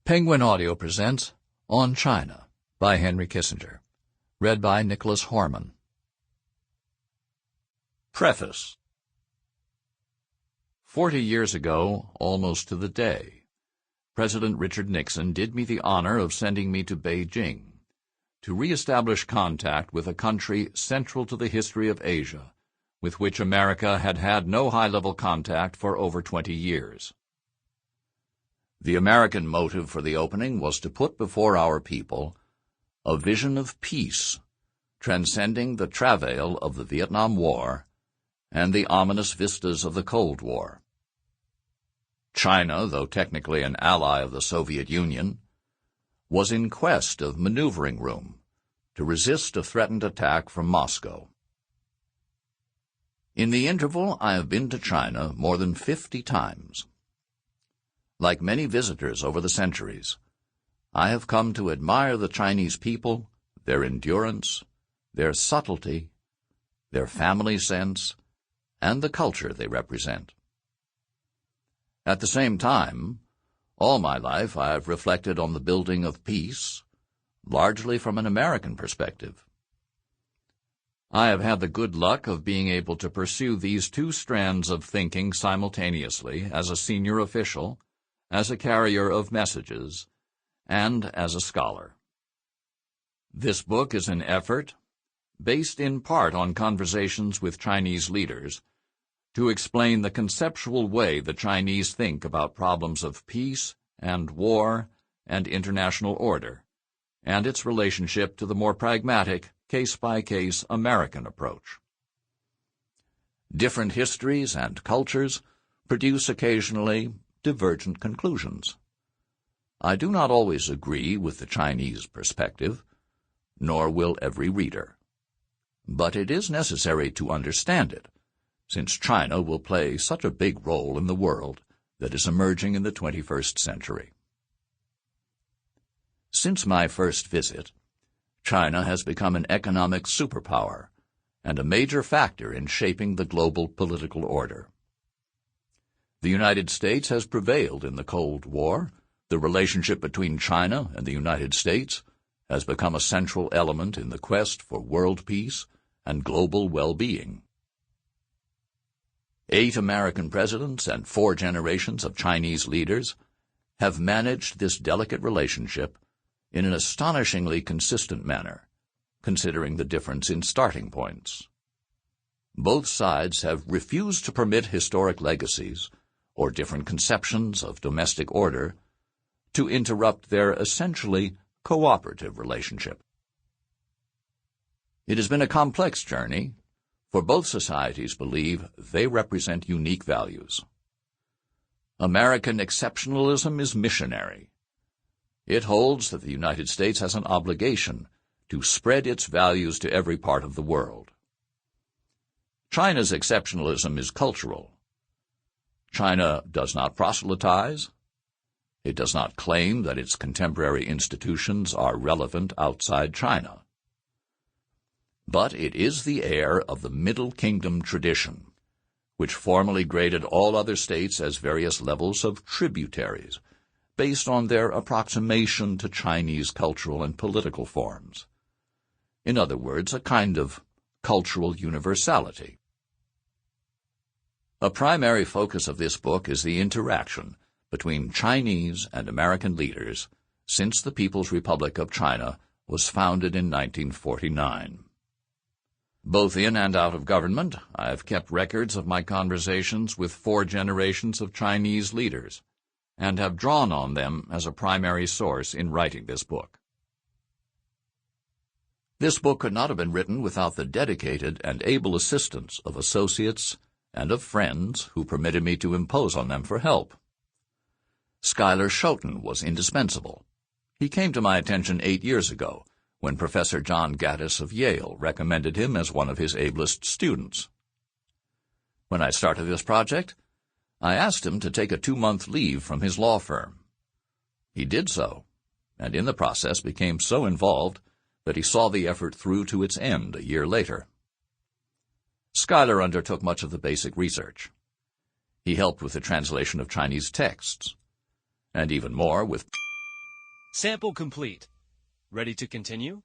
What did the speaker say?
Penguin Audio presents On China by Henry Kissinger, read by Nicholas Hormann. Preface. 40 years ago, almost to the day, President Richard Nixon did me the honor of sending me to Beijing to re-establish contact with a country central to the history of Asia, with which America had had no high-level contact for over 20 years. The American motive for the opening was to put before our people a vision of peace, transcending the travail of the Vietnam War and the ominous vistas of the Cold War. China, though technically an ally of the Soviet Union, was in quest of maneuvering room to resist a threatened attack from Moscow. In the interval, I have been to China more than 50 times. Like many visitors over the centuries, I have come to admire the Chinese people, their endurance, their subtlety, their family sense, and the culture they represent. At the same time, all my life I have reflected on the building of peace, largely from an American perspective. I have had the good luck of being able to pursue these two strands of thinking simultaneously as a senior official, as a carrier of messages, and as a scholar. This book is an effort, based in part on conversations with Chinese leaders, to explain the conceptual way the Chinese think about problems of peace and war and international order, and its relationship to the more pragmatic, case-by-case American approach. Different histories and cultures produce occasionally divergent conclusions. I do not always agree with the Chinese perspective, nor will every reader. But it is necessary to understand it, since China will play such a big role in the world that is emerging in the 21st century. Since my first visit, China has become an economic superpower and a major factor in shaping the global political order. The United States has prevailed in the Cold War. The relationship between China and the United States has become a central element in the quest for world peace and global well-being. 8 American presidents and 4 generations of Chinese leaders have managed this delicate relationship in an astonishingly consistent manner, considering the difference in starting points. Both sides have refused to permit historic legacies or different conceptions of domestic order to interrupt their essentially cooperative relationship. It has been a complex journey, for both societies believe they represent unique values. American exceptionalism is missionary. It holds that the United States has an obligation to spread its values to every part of the world. China's exceptionalism is cultural. China does not proselytize. It does not claim that its contemporary institutions are relevant outside China. But it is the heir of the Middle Kingdom tradition, which formally graded all other states as various levels of tributaries, based on their approximation to Chinese cultural and political forms. In other words, a kind of cultural universality. A primary focus of this book is the interaction between Chinese and American leaders since the People's Republic of China was founded in 1949. Both in and out of government, I have kept records of my conversations with 4 generations of Chinese leaders, and have drawn on them as a primary source in writing this book. This book could not have been written without the dedicated and able assistance of associates and of friends who permitted me to impose on them for help. Schuyler Schouten was indispensable. He came to my attention 8 years ago, when Professor John Gaddis of Yale recommended him as one of his ablest students. When I started this project, I asked him to take a 2-month leave from his law firm. He did so, and in the process became so involved that he saw the effort through to its end a year later. Schuyler undertook much of the basic research. He helped with the translation of Chinese texts, and even more with Sample complete. Ready to continue?